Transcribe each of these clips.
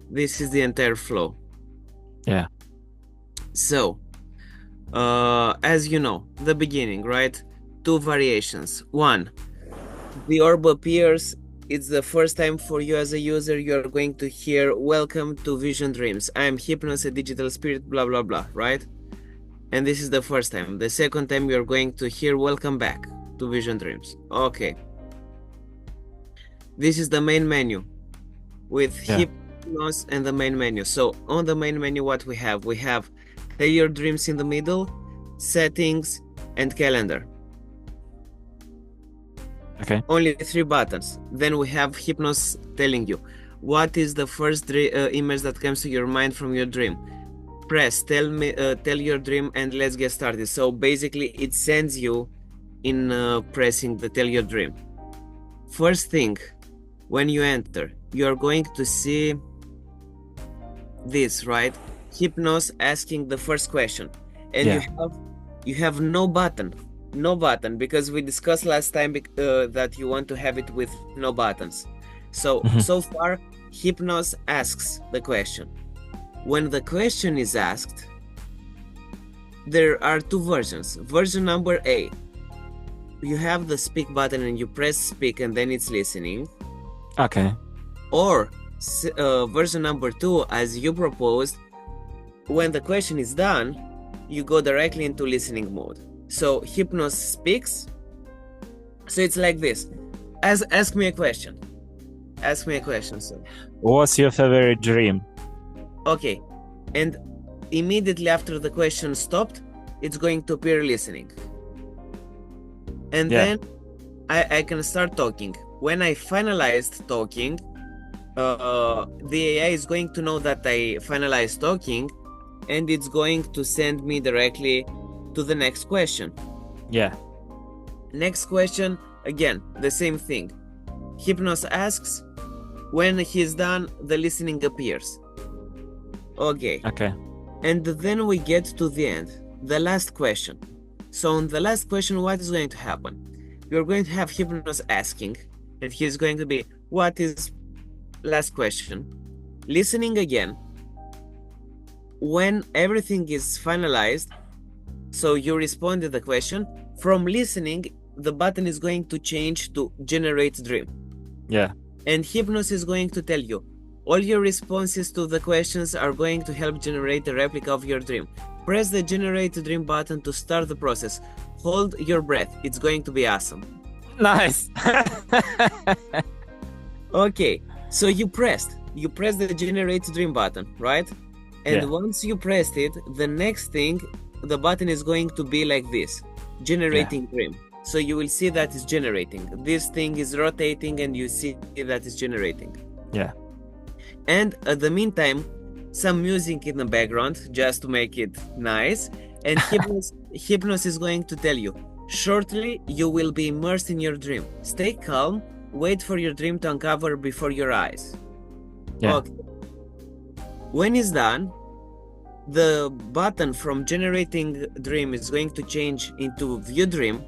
This is the entire flow. Yeah. So, as you know, the beginning, right? Two variations. One, the orb appears. It's the first time for you as a user. You're going to hear "Welcome to Vision Dreams. I am Hypnos, a digital spirit." Blah blah blah. Right? And this is the first time. The second time you're going to hear "Welcome back to Vision Dreams." Okay. This is the main menu with Yeah. Hypnos and the main menu. So on the main menu, what we have? We have Tell Your Dreams in the middle, Settings, and Calendar. Okay. Only three buttons. Then we have Hypnos telling you what is the first image that comes to your mind from your dream. Press tell your dream and let's get started. So basically it sends you in pressing the tell your dream. First thing, when you enter, you're going to see this, right? Hypnos asking the first question, and Yeah. you have no button, because we discussed last time that you want to have it with no buttons. So far, Hypnos asks the question. When the question is asked, there are two versions. Version number A, you have the speak button and you press speak and then it's listening. Okay. Or version number two, as you proposed, when the question is done, you go directly into listening mode. So Hypnos speaks. So it's like this. Ask me a question. Ask me a question, sir. What's your favorite dream? Okay. And immediately after the question stopped, it's going to appear listening. And then I can start talking. When I finalized talking, the AI is going to know that I finalized talking, and it's going to send me directly to the next question. Yeah. Next question, again, the same thing. Hypnos asks, when he's done, the listening appears. Okay. Okay. And then we get to the end, the last question. So on the last question, what is going to happen? You're going to have Hypnos asking, and he's going to be, what is last question? Listening again. When everything is finalized, so you respond to the question, from listening, the button is going to change to generate dream. Yeah. And Hypnos is going to tell you, all your responses to the questions are going to help generate a replica of your dream. Press the generate dream button to start the process. Hold your breath. It's going to be awesome. Nice. Okay, so you pressed the generate dream button, right? And once you pressed it, the next thing, the button is going to be like this, generating dream. So you will see that it's generating. This thing is rotating and you see that it's generating. Yeah. And at the meantime, some music in the background just to make it nice. And Hypnos is going to tell you, shortly you will be immersed in your dream. Stay calm, wait for your dream to uncover before your eyes. Yeah. Okay. When it's done, the button from generating dream is going to change into view dream.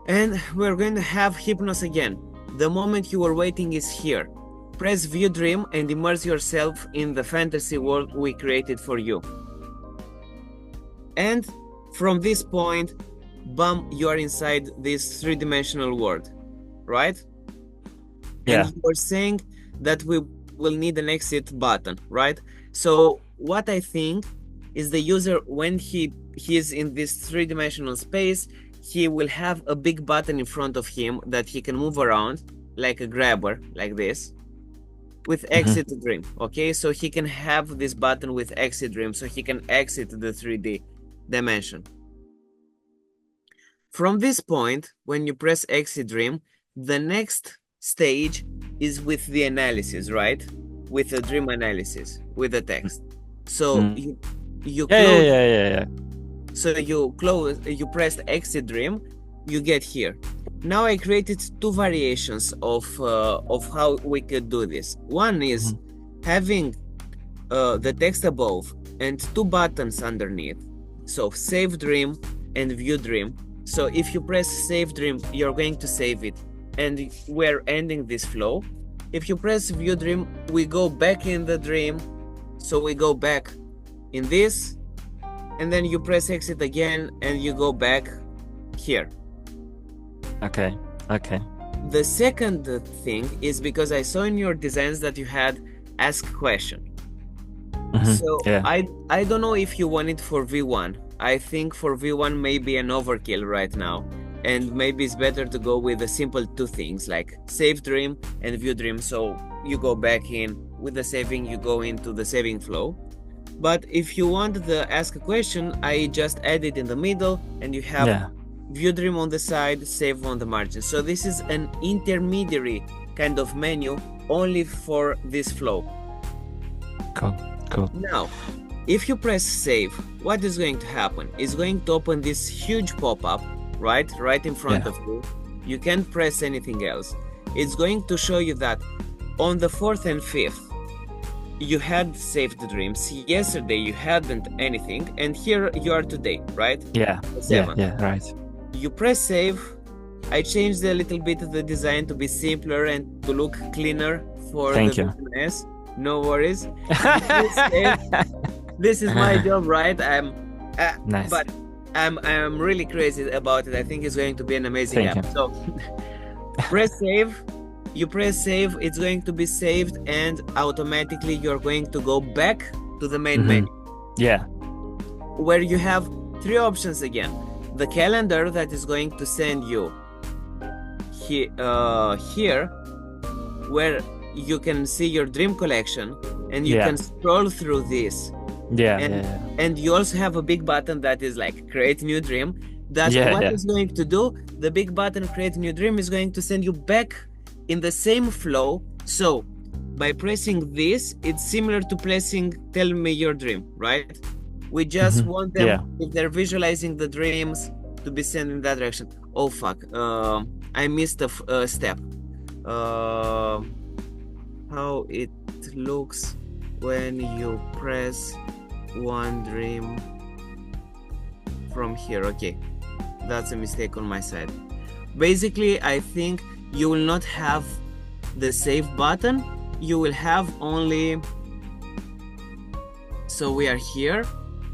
And we're going to have Hypnos again. The moment you were waiting is here. Press view dream and immerse yourself in the fantasy world we created for you. And from this point, bam, you are inside this three-dimensional world, right? Yeah. And you were saying that we will need an exit button, right? So what I think is the user, when he is in this three-dimensional space, he will have a big button in front of him that he can move around like a grabber, like this, with exit dream. Okay, so he can have this button with exit dream, so he can exit the 3D dimension. From this point, when you press exit dream, the next stage is with the analysis, right? With the dream analysis, with the text. So you close. Yeah. So you press exit dream, you get here. Now I created two variations of how we could do this. One is having the text above and two buttons underneath. So save dream and view dream. So if you press save dream, you're going to save it, and we're ending this flow. if you press view dream, we go back in the dream. So we go back in this, and then you press exit again and you go back here. Okay. The second thing is because I saw in your designs that you had ask question. So Yeah. I don't know if you want it for V1. I think for V1 may be an overkill right now, and maybe it's better to go with the simple two things like save dream and view dream. So you go back in with the saving, you go into the saving flow. But if you want the ask a question, I just add it in the middle, and you have view dream on the side, save on the margin. So this is an intermediary kind of menu only for this flow. Cool. Now, if you press save, what is going to happen? It's going to open this huge pop-up, right in front of you. You can't press anything else. It's going to show you that on the 4th and 5th, you had saved the dreams. Yesterday, you hadn't anything, and here you are today, right? Yeah, right. You press save. I changed a little bit of the design to be simpler and to look cleaner for Thank the you. business. No worries. This is my job, right? Nice. But I'm really crazy about it. I think it's going to be an amazing app. So press save. You press save, it's going to be saved, and automatically you're going to go back to the main menu. Yeah. Where you have 3 options again. The calendar that is going to send you here, where you can see your dream collection, and you can scroll through this. And you also have a big button that is like create new dream. That's what it's going to do. The big button create new dream is going to send you back in the same flow. So by pressing this, it's similar to pressing tell me your dream, right? We just want them, if they're visualizing the dreams, to be sent in that direction. Oh fuck, I missed a step. How it looks when you press one dream from here. Okay, that's a mistake on my side. Basically, I think you will not have the save button. You will have only, so we are here.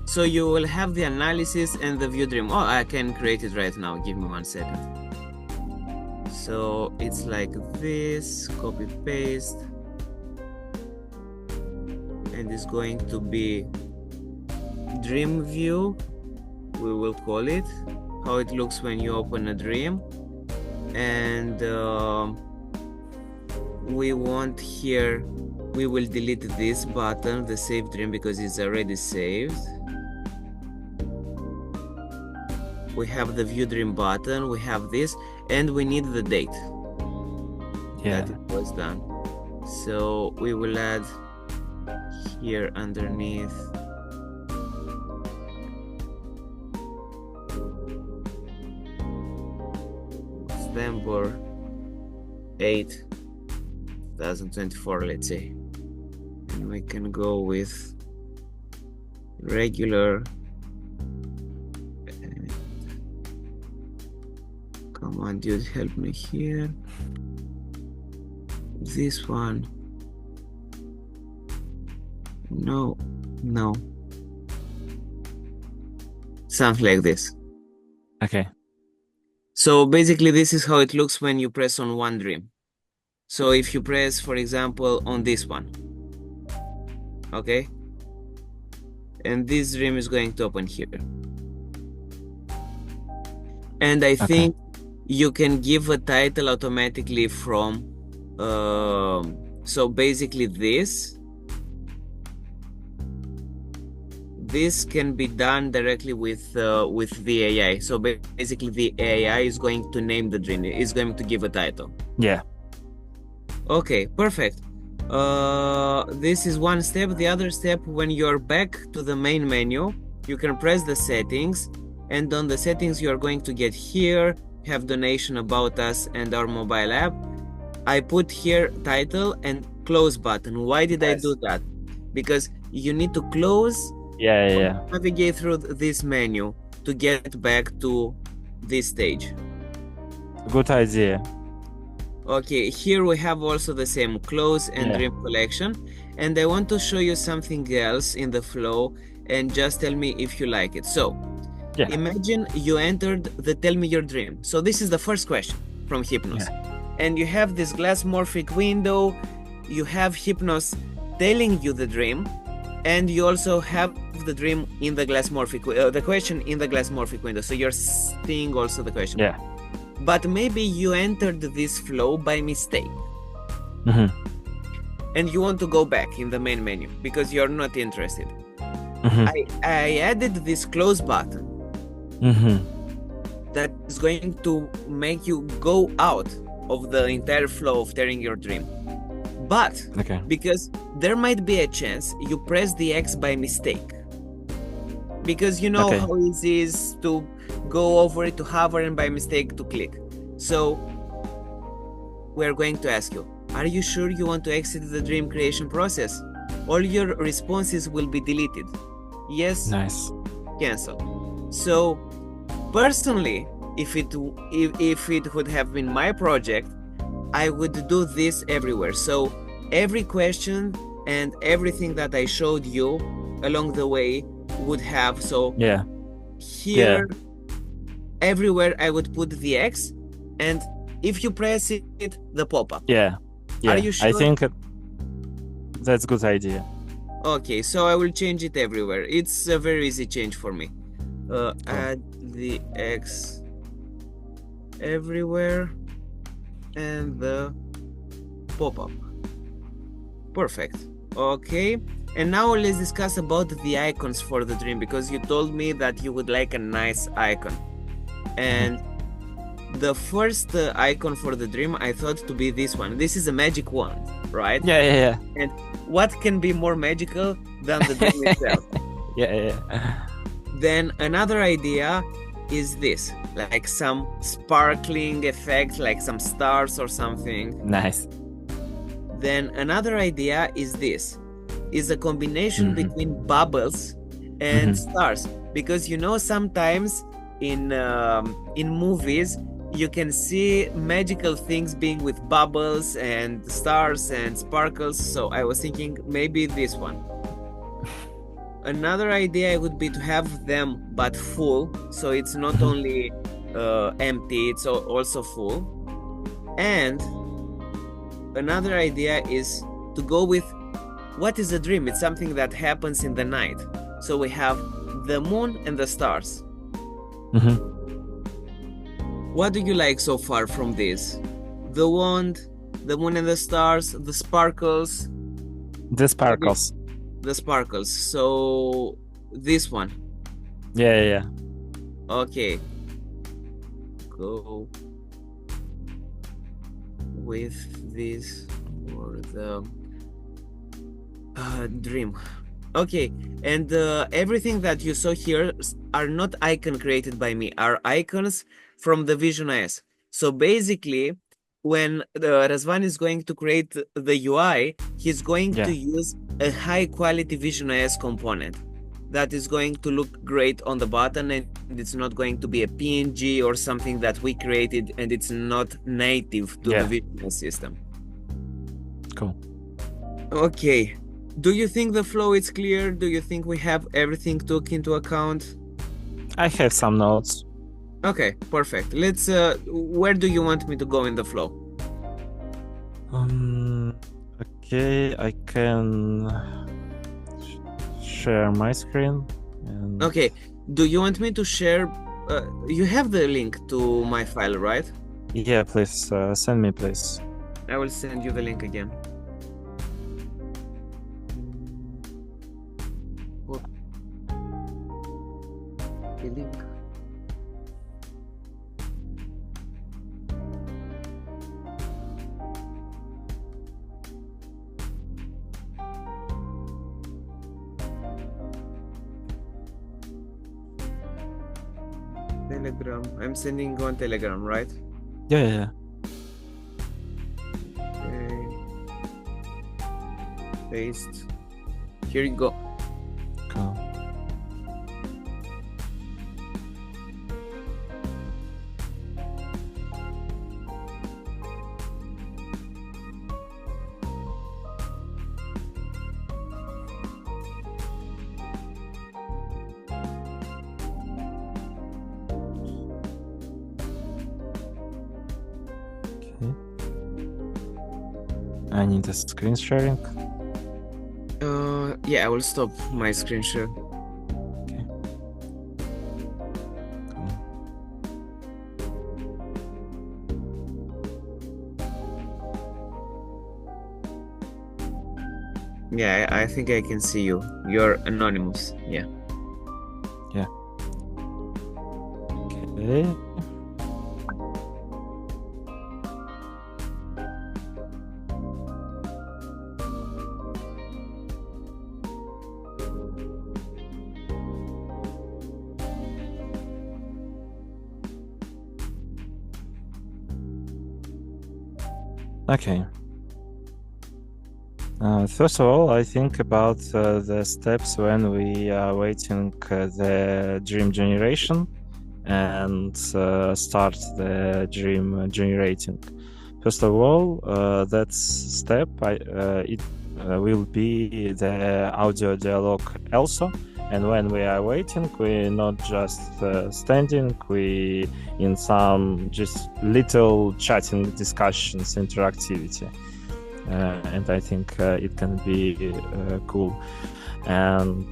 So you will have the analysis and the view dream. Oh, I can create it right now. Give me 1 second. So it's like this, copy paste. And it's going to be dream view. We will call it how it looks when you open a dream. And we want here, we will delete this button, the save dream, because it's already saved. We have the view dream button, we have this, and we need the date that it was done. So we will add here underneath November 8, 2024, let's say. And we can go with regular. Come on, dude, help me here. This one. No. Something like this. Okay. So basically this is how it looks when you press on one dream. So if you press, for example, on this one, okay, and this dream is going to open here, and I think you can give a title automatically from so basically this can be done directly with the AI. So basically the AI is going to name the dream, is going to give a title. Yeah. Okay, perfect. This is one step. The other step, when you're back to the main menu, you can press the settings, and on the settings you're going to get here, have donation, about us, and our mobile app. I put here title and close button. Why did I do that? Because you need to close, navigate through this menu to get back to this stage. Good idea. Okay, here we have also the same clothes and Yeah. dream collection. And I want to show you something else in the flow and just tell me if you like it. So, Yeah. imagine you entered the tell me your dream. So this is the first question from Hypnos. And you have this glass morphic window, you have Hypnos telling you the dream, and you also have the dream in the glass morphic, the question in the glass morphic window. So you're seeing also the question. Yeah. But maybe you entered this flow by mistake. Mm-hmm. And you want to go back in the main menu because you're not interested. Mm-hmm. I added this close button. Mm-hmm. That is going to make you go out of the entire flow of telling your dream. But Okay. because there might be a chance you press the X by mistake. Because you know how easy it is to go over it, to hover, and by mistake to click. So we're going to ask you, are you sure you want to exit the dream creation process? All your responses will be deleted. Yes. Nice. Cancel. So personally, if it would have been my project, I would do this everywhere. So every question and everything that I showed you along the way would have, so here everywhere I would put the X, and if you press it, the pop-up. Are you sure? I think that's a good idea. Okay, so I will change it everywhere. It's a very easy change for me. Add the X everywhere and the pop-up. Perfect. Okay, and now let's discuss about the icons for the dream, because you told me that you would like a nice icon. And the first icon for the dream I thought to be this one. This is a magic wand, right? Yeah. And what can be more magical than the dream itself? Yeah. Then another idea is this, like some sparkling effect, like some stars or something. Nice. Then another idea is this, is a combination between bubbles and stars, because you know sometimes in movies you can see magical things being with bubbles and stars and sparkles. So I was thinking maybe this one. Another idea would be to have them but full, so it's not only empty, it's also full. And another idea is to go with what is a dream? It's something that happens in the night. So we have the moon and the stars. What do you like so far from this? The wand, the moon and the stars, the sparkles? The sparkles. The sparkles. So this one. Yeah. Okay. Go with this for the dream. Okay, and everything that you saw here are not icon created by me, are icons from the Vision OS. So basically, when Razvan is going to create the UI, he's going to use a high quality Vision OS component that is going to look great on the button, and it's not going to be a PNG or something that we created and it's not native to the Vision OS system. Cool. Okay. Do you think the flow is clear? Do you think we have everything took into account? I have some notes. Okay, perfect. Let's where do you want me to go in the flow? Okay, I can share my screen. Okay, do you want me to share? You have the link to my file, right? Yeah, please send me, please. I will send you the link again. The link. Telegram. I'm sending on Telegram, right? Yeah. Okay. Paste. Here you go. Cool. Okay. I need a screen sharing. Yeah, I will stop my screen share. Okay. Cool. Yeah, I think I can see you. You're anonymous. Yeah. Okay. Okay. First of all, I think about the steps when we are waiting the dream generation and start the dream generating. First of all, that step it will be the audio dialogue also. And when we are waiting, we're not just standing, we in some just little chatting discussions, interactivity. And I think it can be cool. And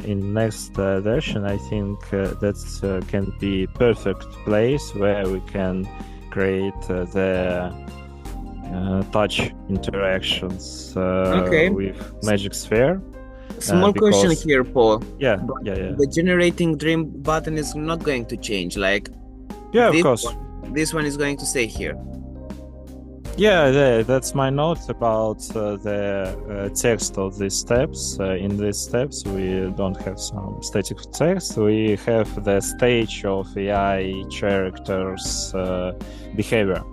in next version, I think that can be perfect place where we can create the touch interactions Okay. with Magic Sphere. Small question because- here, Paul. Yeah, But yeah. The generating dream button is not going to change. Like Yeah, of this course. this one is going to stay here. Yeah, that's my note about the text of these steps. In these steps, we don't have some static text. We have the stage of AI characters' behavior.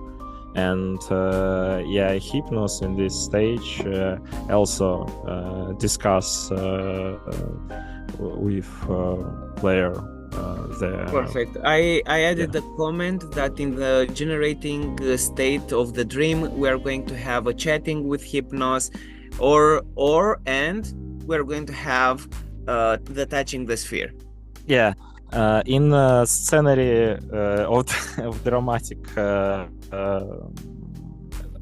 And Hypnos in this stage also discuss with player. Perfect. I added a comment that in the generating state of the dream, we are going to have a chatting with Hypnos, and we're going to have the touching the sphere. Yeah. In scenery of dramatic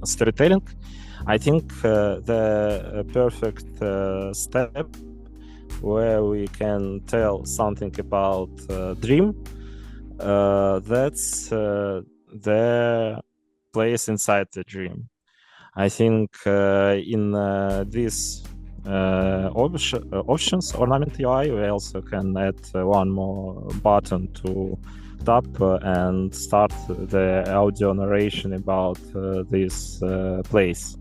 storytelling, I think the perfect step where we can tell something about dream, that's the place inside the dream. I think in these options, ornament UI, we also can add one more button to tap and start the audio narration about this place,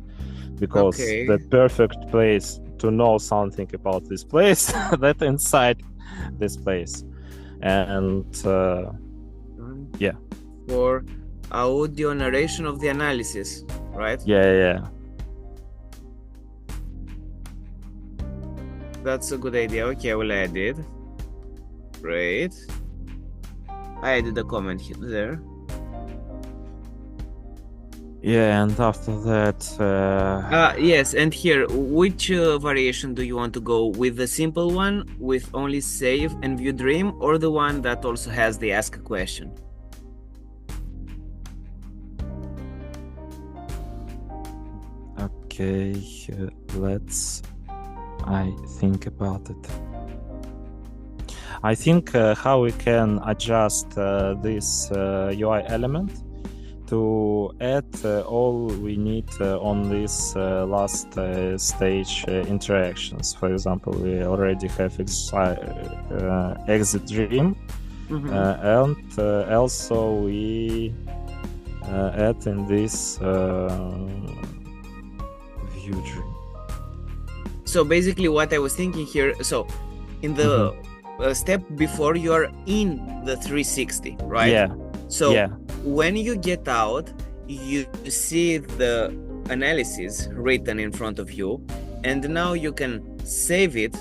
because the perfect place to know something about this place that inside this place. And for audio narration of the analysis, right? Yeah. That's a good idea. Okay, I will add it. Great. I added a comment there. Yeah, and after that... yes, and here, which variation do you want to go? With the simple one, with only save and view dream, or the one that also has the ask a question? Okay, I think about it. I think how we can adjust this UI element to add all we need on this last stage interactions. For example, we already have exit dream, and also we add in this view dream. So basically what I was thinking here, so in the step before, you're in the 360, right? Yeah. So when you get out, you see the analysis written in front of you, and now you can save it,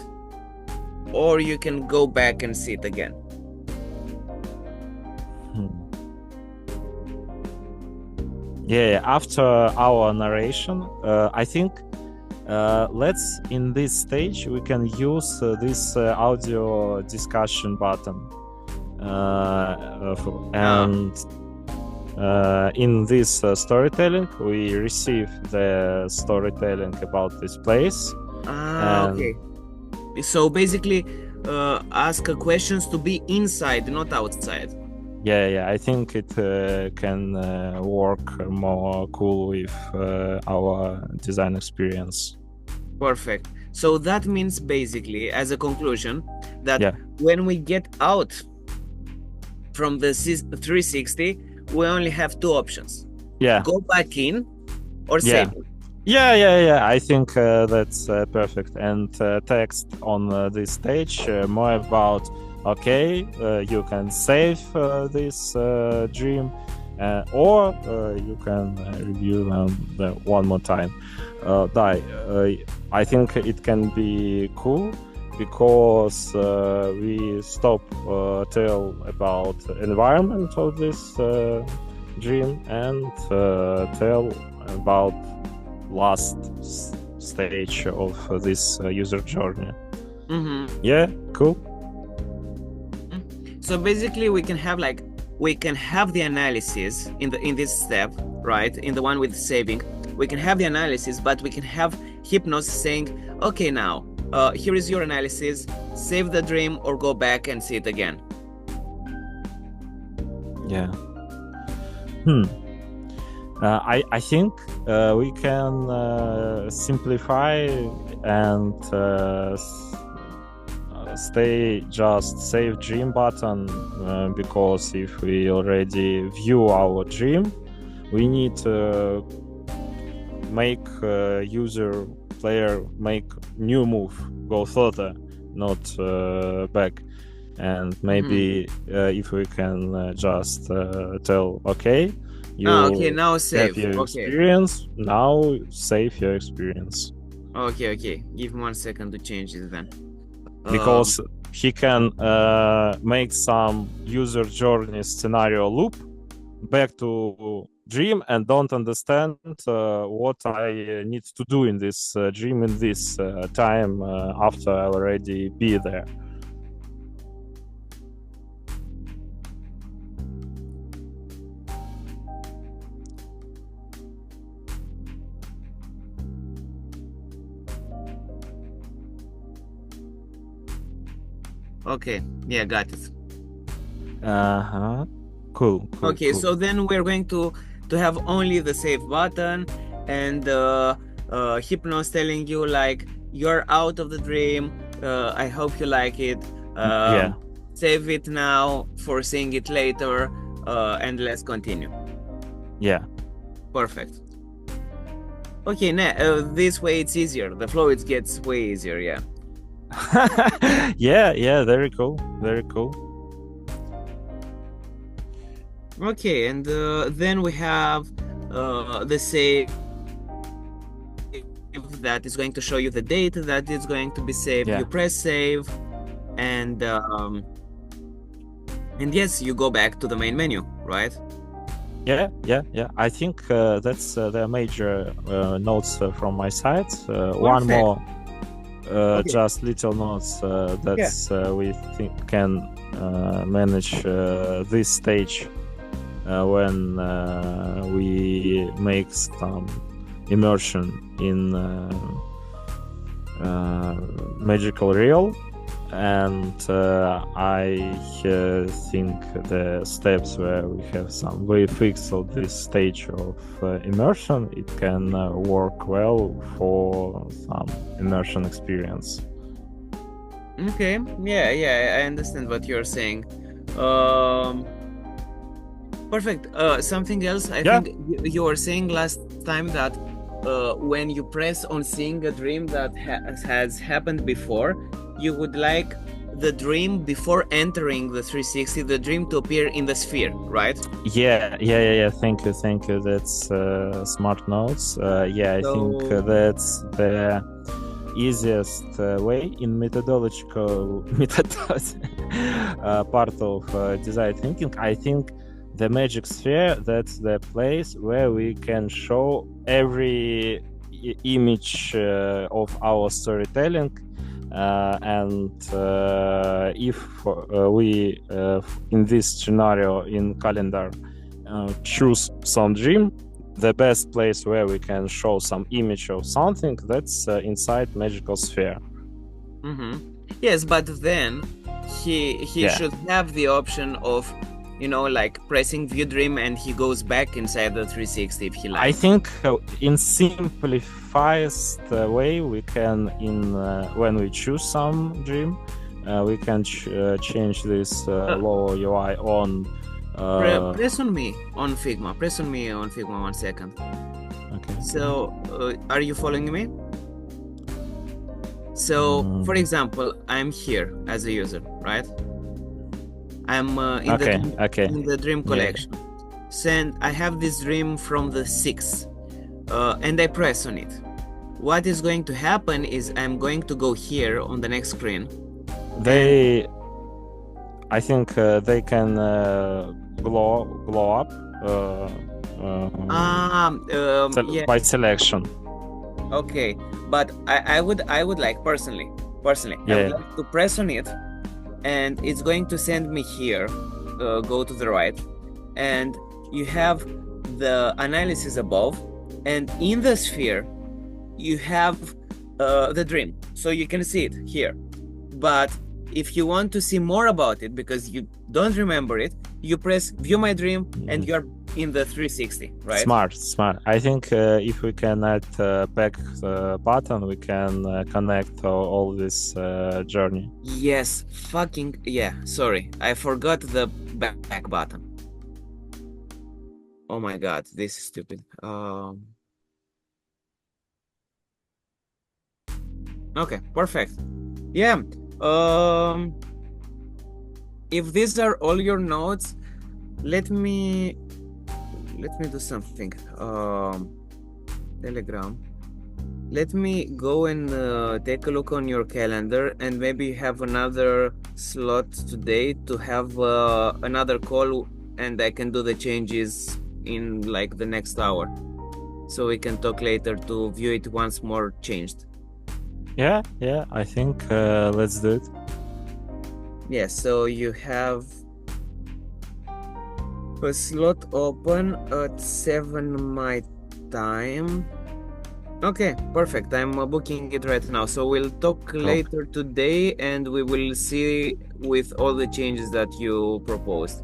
or you can go back and see it again. Yeah, after our narration, I think let's in this stage we can use this audio discussion button, and in this storytelling, we receive the storytelling about this place. Okay. So basically, ask questions to be inside, not outside. Yeah, I think it can work more cool with our design experience. Perfect. So that means basically, as a conclusion, that Yeah. when we get out from the 360, we only have two options. Yeah. Go back in or Yeah. save it. Yeah. I think that's perfect. And text on this stage more about, okay, you can save this dream, or you can review them one more time. I think it can be cool because we stop tell about environment of this dream and tell about last stage of this user journey. Yeah, cool. So basically, we can have the analysis in this step, right? In the one with saving, we can have the analysis, but we can have Hypnos saying, okay, now here is your analysis, save the dream or go back and see it again. Yeah. I think we can simplify and stay just save dream button, because if we already view our dream, we need to make user player make new move, go further, not back. And maybe if we can just tell, okay, you now save your experience, now save your experience. Okay, give me 1 second to change it then. Because he can make some user journey scenario loop back to dream and don't understand what I need to do in this dream in this time after I already be there. Okay, yeah, got it. Cool. Okay, so then we're going to have only the save button, and Hypnos telling you like, you're out of the dream, I hope you like it, yeah, save it now for seeing it later, and let's continue. Yeah, perfect. Okay, this way it's easier, the flow it gets way easier. Yeah. yeah, very cool. Okay, and then we have the save that is going to show you the date that is going to be saved. You press save, and yes, you go back to the main menu, right? Yeah. I think that's the major notes from my side. One more just little notes that we think can manage this stage when we make some immersion in magical real, and I think the steps where we have some way fix of this stage of immersion, it can work well for some immersion experience. Okay, yeah, I understand what you're saying. Perfect. Something else, I think you were saying last time that when you press on seeing a dream that has happened before, you would like the dream before entering the 360, the dream to appear in the sphere, right? Yeah. Thank you. That's smart notes. I think that's the easiest way in methodological part of design thinking. I think the magic sphere, that's the place where we can show every image of our storytelling, and if we in this scenario in calendar choose some dream, the best place where we can show some image of something, that's inside magical sphere. Yes, but then he should have the option of, like pressing view dream and he goes back inside the 360 if he likes. I think in simplifiest way we can, when we choose some dream, we can change this lower UI on. Press on me on Figma. Press on me on Figma 1 second. Okay. So, are you following me? So, for example, I'm here as a user, right? I'm in the dream collection. So, and I have this dream from the 6th, and I press on it. What is going to happen is I'm going to go here on the next screen. I think they can glow up by selection. Okay, but I would like personally, I would like to press on it, and it's going to send me here. Go to the right, and you have the analysis above, and in the sphere you have the dream, so you can see it here. But if you want to see more about it because you don't remember it, you press view my dream and you're in the 360, right? Smart. I think if we can add back button, we can connect all this journey. Yes, fucking yeah. Sorry, I forgot the back button. Oh my god, this is stupid. Okay, perfect. Yeah. If these are all your notes, let me do something. Telegram. Let me go and take a look on your calendar, and maybe have another slot today to have another call, and I can do the changes in like the next hour, so we can talk later to view it once more changed. Yeah, I think let's do it. Yeah, so you have a slot open at 7 my time. Okay, perfect. I'm booking it right now. So we'll talk later today, and we will see with all the changes that you proposed.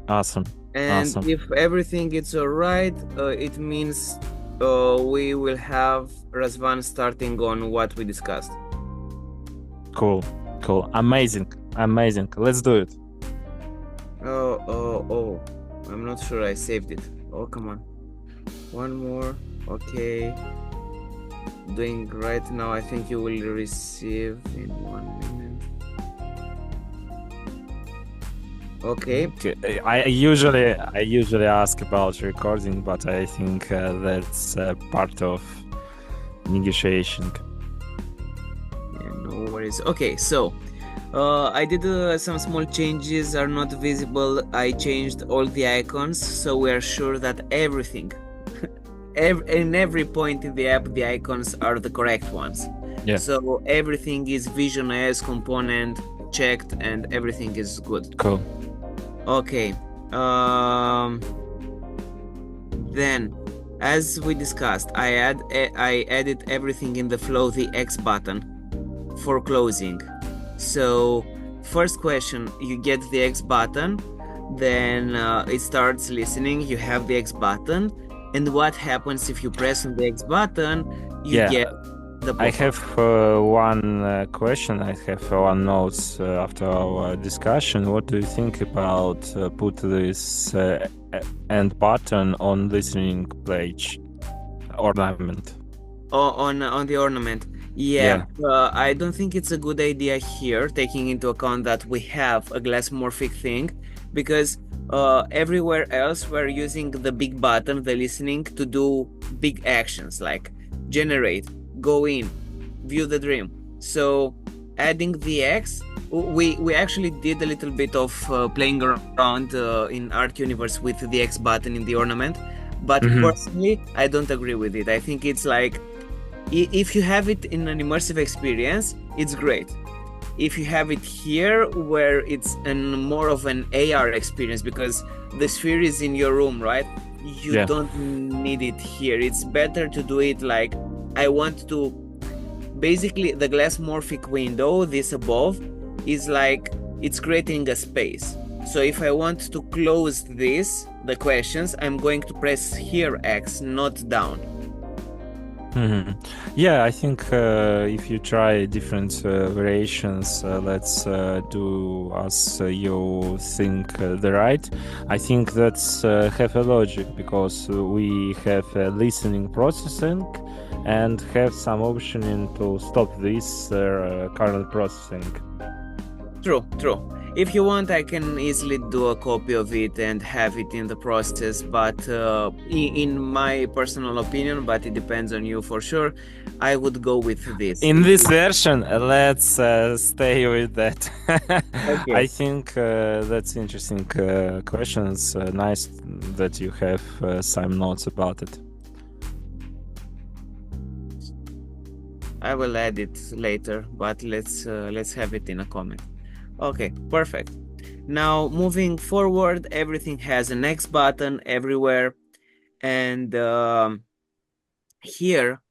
Awesome. And if everything is all right, it means we will have Razvan starting on what we discussed. Cool. Amazing. Let's do it. Oh. I'm not sure I saved it. Oh, come on. One more. Okay. Doing right now. I think you will receive in 1 minute. Okay. I usually ask about recording, but I think that's part of negotiation. Yeah, no worries. Okay, so I did some small changes are not visible. I changed all the icons, so we are sure that everything, in every point in the app, the icons are the correct ones. Yeah. So everything is Vision OS component checked, and everything is good. Cool. Okay. Then, as we discussed, I added everything in the flow, the X button for closing. So, first question, you get the X button, then it starts listening. You have the X button, and what happens if you press on the X button? You get the pop-up. I have one question. I have one note after our discussion. What do you think about put this end button on listening page ornament? On the ornament. Yeah. I don't think it's a good idea here, taking into account that we have a glassmorphic thing, because everywhere else we're using the big button, the listening, to do big actions like generate, go in, view the dream. So adding the X, we actually did a little bit of playing around in Art Universe with the X button in the ornament, but personally I don't agree with it. I think it's like, if you have it in an immersive experience, it's great. if you have it here where it's more of an AR experience, because the sphere is in your room, right? You don't need it here. It's better to do it like, I want to, basically the glassmorphic window, this above, is like, it's creating a space. So if I want to close this, the questions, I'm going to press here X, not down. Yeah, I think if you try different variations, let's do as you think the right. I think that's have a logic, because we have listening processing and have some option to stop this current processing. True. If you want, I can easily do a copy of it and have it in the process, but in my personal opinion, but it depends on you for sure, I would go with this. In this version, let's stay with that. Okay. I think that's interesting questions. Nice that you have some notes about it. I will add it later, but let's have it in a comment. Okay, perfect. Now moving forward, everything has an X button everywhere, and here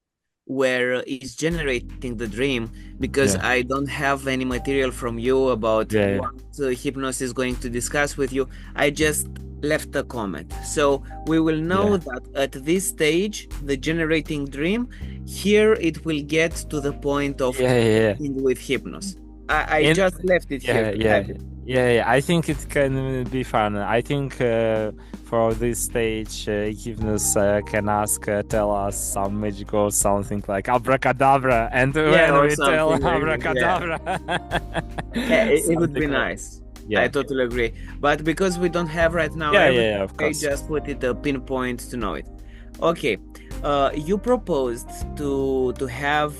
where it's generating the dream, because I don't have any material from you about what Hypnos is going to discuss with you, I just left a comment. So we will know that at this stage, the generating dream, here it will get to the point of with Hypnos. I just left it here. Yeah, I think it can be fun. I think for this stage, Hypnos can tell us some magic or something like abracadabra, and when we tell abracadabra, it would be nice. I totally agree. But because we don't have right now, of course, I just put it a pinpoint to know it. Okay, you proposed to have.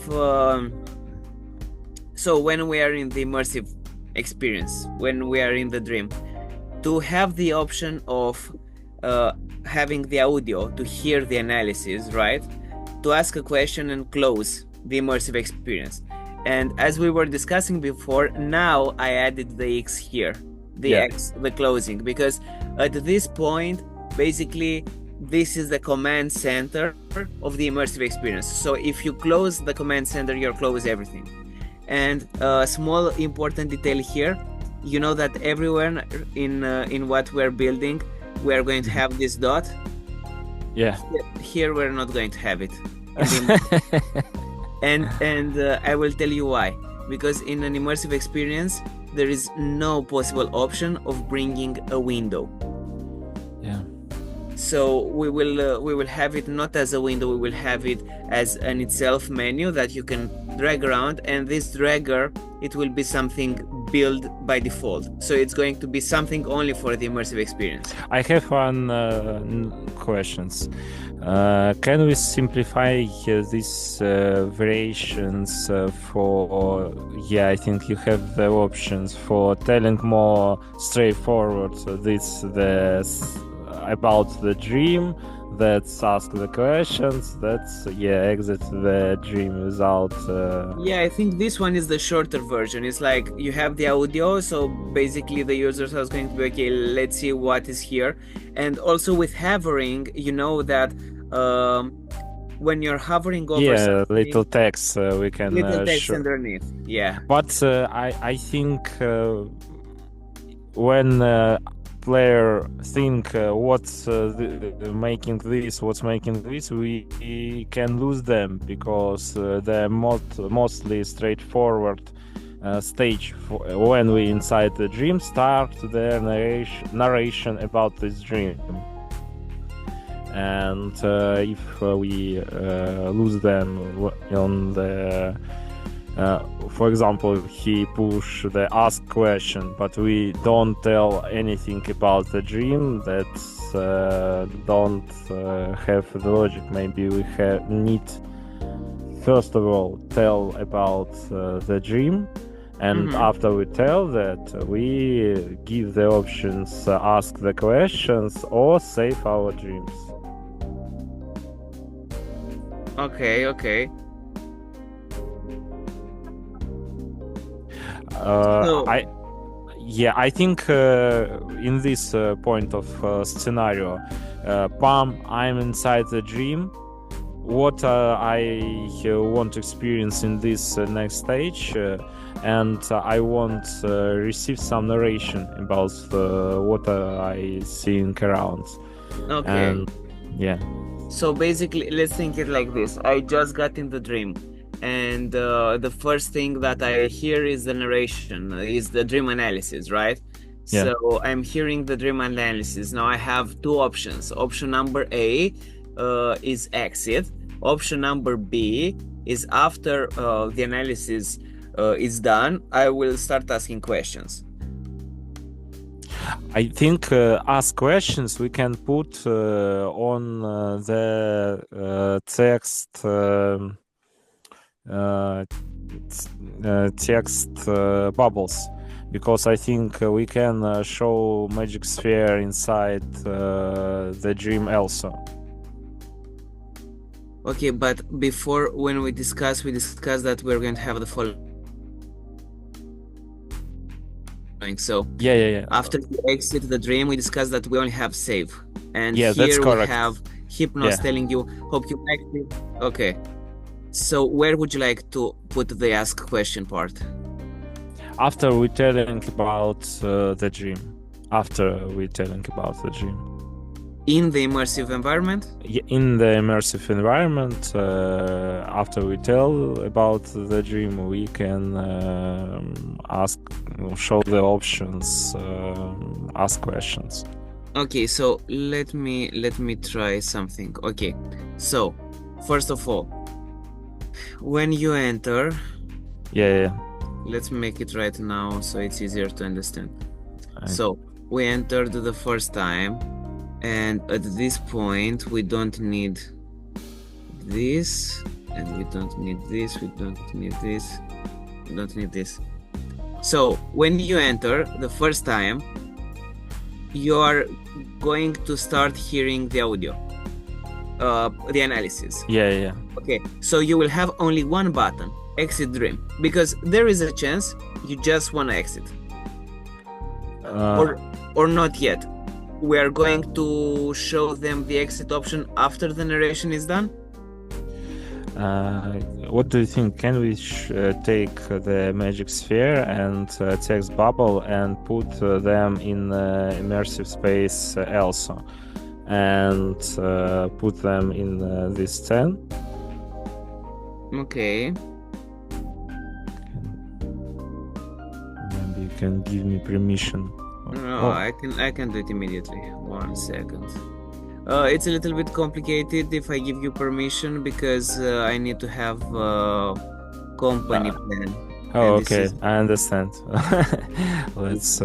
So when we are in the immersive experience, when we are in the dream, to have the option of having the audio to hear the analysis, right? To ask a question and close the immersive experience. And as we were discussing before, now I added the X here, the X, the closing, because at this point, basically, this is the command center of the immersive experience. So if you close the command center, you close everything. And a small important detail here, you know that everywhere in what we're building, we're going to have this dot. Here we're not going to have it. and I will tell you why. Because in an immersive experience, there is no possible option of bringing a window. So we will have it not as a window, we will have it as an itself menu that you can drag around, and this dragger, it will be something built by default. So it's going to be something only for the immersive experience. I have one questions. Can we simplify these variations for? I think you have the options for telling more straightforward. So about the dream, that's ask the questions, that's exit the dream without I think this one is the shorter version. It's like you have the audio, so basically the users are going to be okay, let's see what is here. And also with hovering, you know that when you're hovering over little text we can little text underneath. But I think when player think what's making this, we can lose them, because they're mostly straightforward stage when we inside the dream start their narration about this dream. And if we lose them on the for example, he push the ask question, but we don't tell anything about the dream, that don't have the logic. Maybe we need first of all tell about the dream, and after we tell that, we give the options, ask the questions or save our dreams. Okay. So I think in this point of scenario, Palm, I'm inside the dream. What I want to experience in this next stage, and I want receive some narration about what I seeing around. okay. And yeah, So basically, let's think it like this. I just got in the dream, and the first thing that I hear is the narration, is the dream analysis, right? Yeah. So I'm hearing the dream analysis. Now I have two options. Option number A is exit. Option number B is after the analysis is done, I will start asking questions. I think ask questions we can put on the text text bubbles, because I think we can show magic sphere inside the dream also. Okay, but before, when we discussed that we're going to have the following. So Yeah. after we exit the dream, we discussed that we only have save, and Yeah, that's here we correct. have Hypnos telling you, hope you liked it. Okay, so where would you like to put the ask question part? After we telling about the dream. After we telling about the dream. In the immersive environment? In the immersive environment, after we tell about the dream, we can show the options, ask questions. Okay, so let me try something. Okay, so first of all, when you enter, Yeah. let's make it right now so it's easier to understand. So we entered the first time, and at this point we don't need this, and we don't need this, we don't need this, we don't need this. So when you enter the first time, you are going to start hearing the audio, the analysis. Yeah. Okay, so you will have only one button, exit dream, because there is a chance you just want to exit, or not yet. We are going to show them the exit option after the narration is done. What do you think? Can we take the magic sphere and text bubble and put them in immersive space also, and put them in this 10? Okay. Maybe you can give me permission. No, I can do it immediately. 1 second. It's a little bit complicated if I give you permission, because I need to have company plan. Oh, okay, I understand. Let's.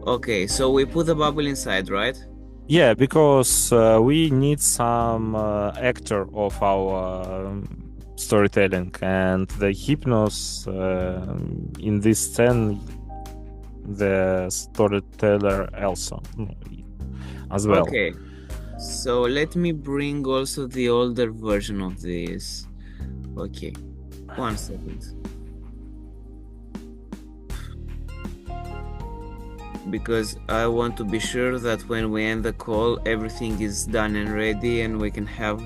Okay, so we put the bubble inside, right? Yeah, because we need some actor of our storytelling, and the Hypnos in this scene, the storyteller also as well. Okay, so let me bring also the older version of this. Okay, 1 second. Because I want to be sure that when we end the call, everything is done and ready, and we can have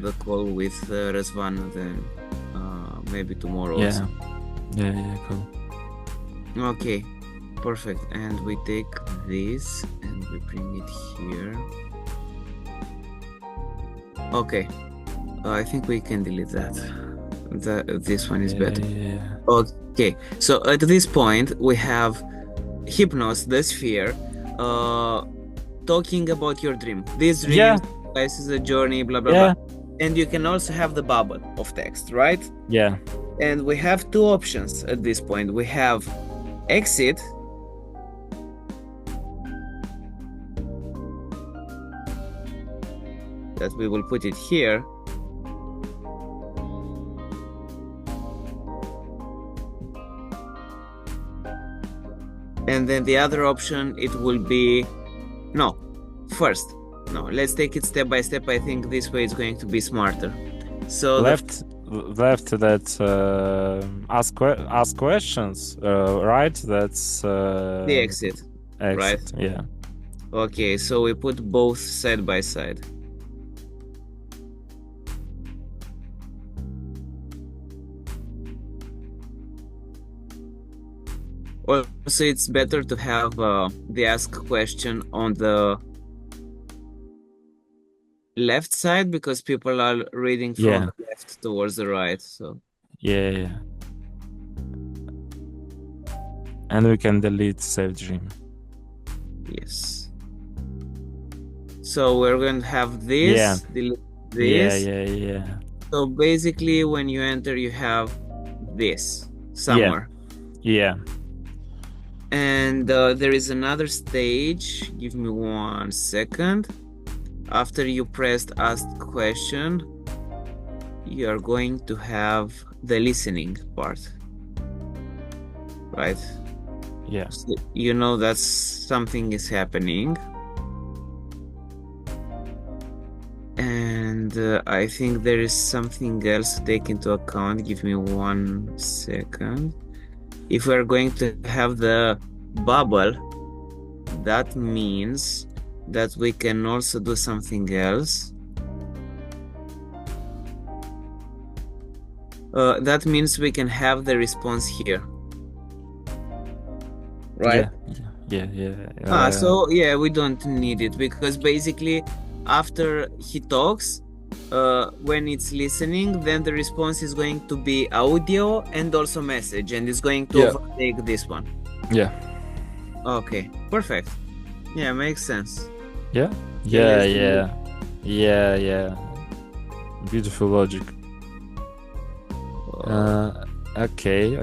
the call with Razvan then maybe tomorrow. Yeah. Also. Yeah, cool. Okay, perfect. And we take this and we bring it here. Okay, I think we can delete that. This one is better. Yeah. Okay, so at this point we have Hypnos, the sphere, talking about your dream. This dream is a journey, blah blah blah. And you can also have the bubble of text, right? Yeah. And we have two options at this point. We have exit, that we will put it here. And then the other option, it will be let's take it step by step. I think this way is going to be smarter. So left left that ask questions, right? That's The exit, right? exit. Yeah. Okay, so we put both side by side. Also, it's better to have the ask question on the left side because people are reading from Yeah. the left towards the right. So Yeah, yeah. And we can delete save dream. yes. So we're going to have Yeah. this, delete Yeah, this. yeah, yeah. So basically, when you enter, you have this somewhere. Yeah. And there is another stage. Give me 1 second. After you pressed ask question, you are going to have the listening part, right? Yeah. So you know that something is happening. And I think there is something else to take into account. Give me 1 second. If we're going to have the bubble, that means that we can also do something else. That means we can have the response here, right? Yeah. So yeah, we don't need it because basically after he talks, when it's listening, then the response is going to be audio and also message, and it's going to overtake this one. Yeah. Okay, perfect. Yeah, makes sense. Yeah. Beautiful logic. Okay.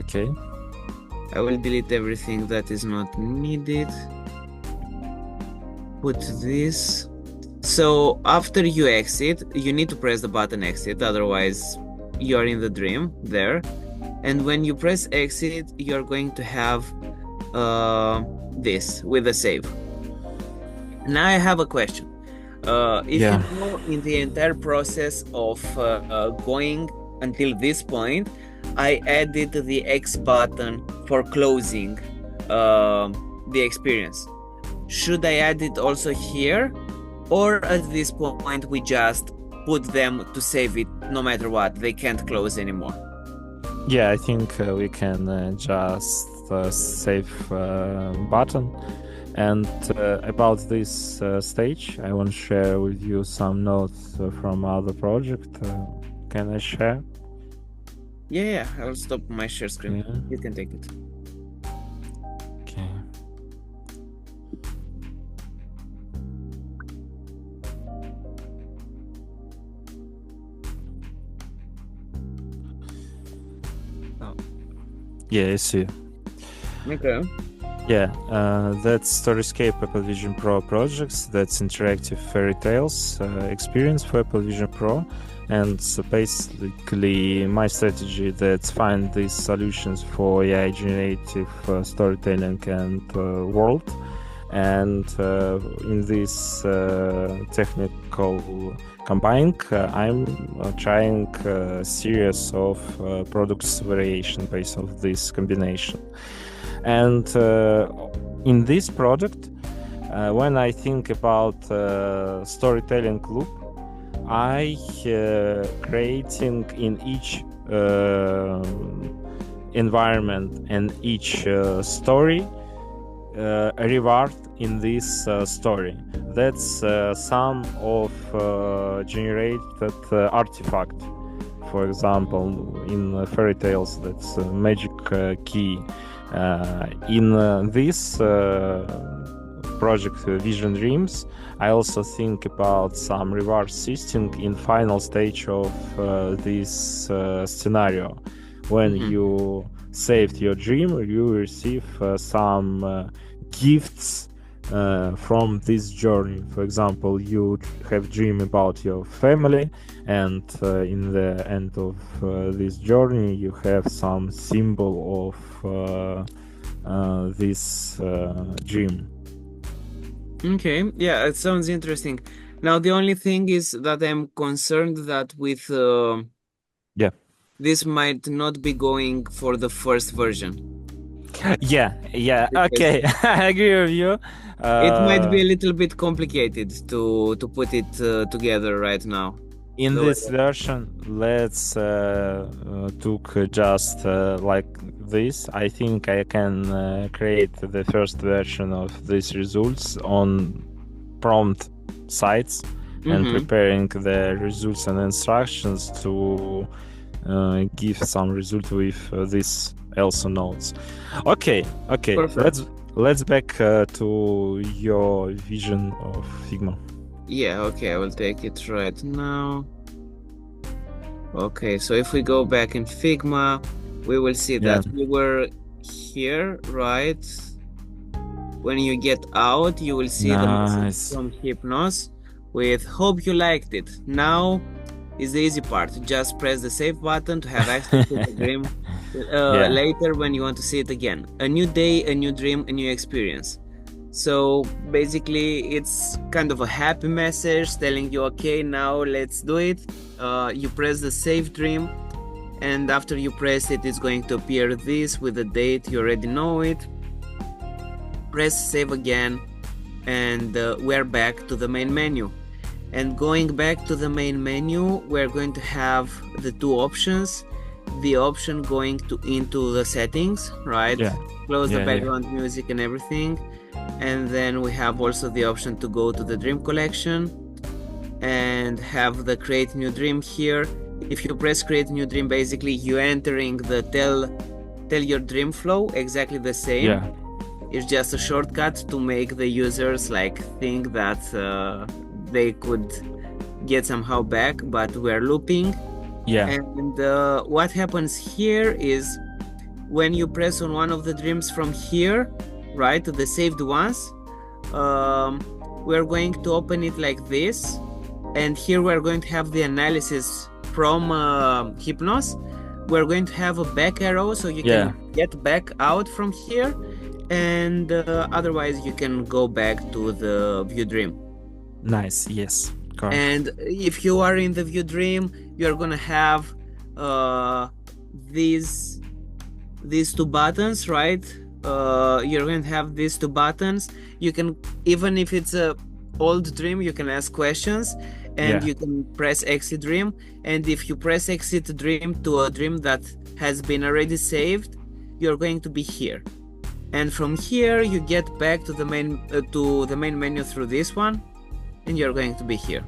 I will delete everything that is not needed. Put this. So after you exit, you need to press the button exit, otherwise you're in the dream there. And when you press exit, you're going to have this with the save. Now I have a question. If you know, in the entire process of going until this point, I added the X button for closing the experience. Should I add it also here? Or at this point, we just put them to save it no matter what? They can't close anymore. Yeah, I think we can just save button. And about this stage, I want to share with you some notes from other project. Can I share? Yeah, I'll stop my share screen. Yeah. You can take it. Okay. Oh. Yeah, I see. Okay. Yeah, that's Storyscape Apple Vision Pro projects. That's interactive fairy tales experience for Apple Vision Pro. And so basically my strategy that's find these solutions for AI generative storytelling and world. And in this technical combining, I'm trying a series of products variation based on this combination. And in this product, when I think about storytelling loop, I creating in each environment and each story a reward in this story. That's some of generated artifact. For example, in fairy tales, that's magic key. In this project Vision Dreams, I also think about some reward system in final stage of this scenario. When you saved your dream, you receive some gifts from this journey. For example, you have dream about your family, and in the end of this journey, you have some symbol of this dream. Okay, yeah, it sounds interesting. Now, the only thing is that I'm concerned that with this might not be going for the first version. Yeah, okay. I agree with you. It might be a little bit complicated to put it together right now. In this version, let's took just like this. I think I can create the first version of these results on prompt sites and preparing the results and instructions to give some result with this also nodes. Okay. Perfect. Let's back to your vision of Figma. Yeah, okay, I will take it right now. Okay, so if we go back in Figma, we will see that we were here, right? When you get out, you will see the message from Hypnos with "Hope you liked it." Now is the easy part. Just press the save button to have access to the dream later when you want to see it again. A new day, a new dream, a new experience. So basically it's kind of a happy message telling you, okay, now let's do it. You press the save dream, and after you press it, it's going to appear this with the date. You already know it. Press save again, and we're back to the main menu. And going back to the main menu, we're going to have the two options. The option going into the settings, right? Close the background music and everything. And then we have also the option to go to the dream collection and have the create new dream here. If you press create new dream, basically you entering the tell your dream flow exactly the same. It's just a shortcut to make the users like think that they could get somehow back, but we're looping. And what happens here is when you press on one of the dreams from here, right, the saved ones, we're going to open it like this, and here we're going to have the analysis from Hypnos. We're going to have a back arrow so you can get back out from here, and otherwise you can go back to the view dream. Nice. Yes, correct. And if you are in the view dream, you're gonna have these two buttons, right? You're going to have these two buttons. You can, even if it's a old dream, you can ask questions, and you can press exit dream. And if you press exit dream to a dream that has been already saved, you're going to be here. And from here you get back to the main menu through this one, and you're going to be here.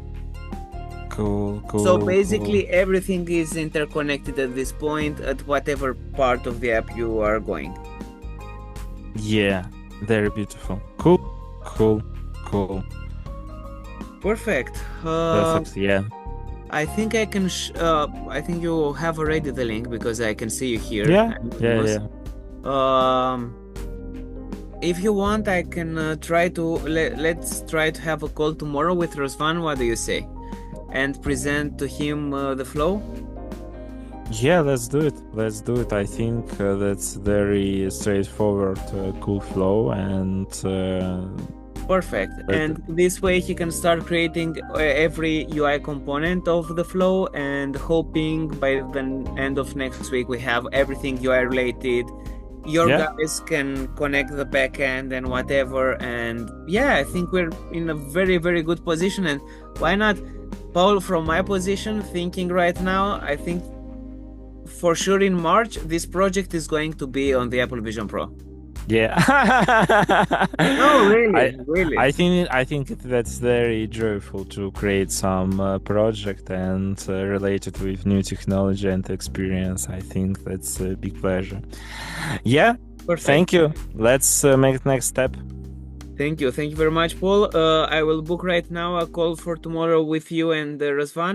Cool. So basically everything is interconnected at this point at whatever part of the app you are going. Yeah, very beautiful. Cool. Perfect. Yeah. I think I can. I think you have already the link because I can see you here. Yeah. If you want, I can try to let's try to have a call tomorrow with Razvan. What do you say? And present to him the flow. Yeah, let's do it. I think that's very straightforward, cool flow, and perfect. And this way he can start creating every UI component of the flow, and hoping by the end of next week we have everything UI related. Your guys can connect the backend and whatever, and yeah, I think we're in a very, very good position. And why not, Paul, from my position, thinking right now, I think for sure in March this project is going to be on the Apple Vision Pro. Yeah. No, really. I think that's very joyful to create some project and related with new technology and experience. I think that's a big pleasure. Yeah. Perfect. Thank you. Let's make the next step. Thank you very much, Paul. I will book right now a call for tomorrow with you and Razvan.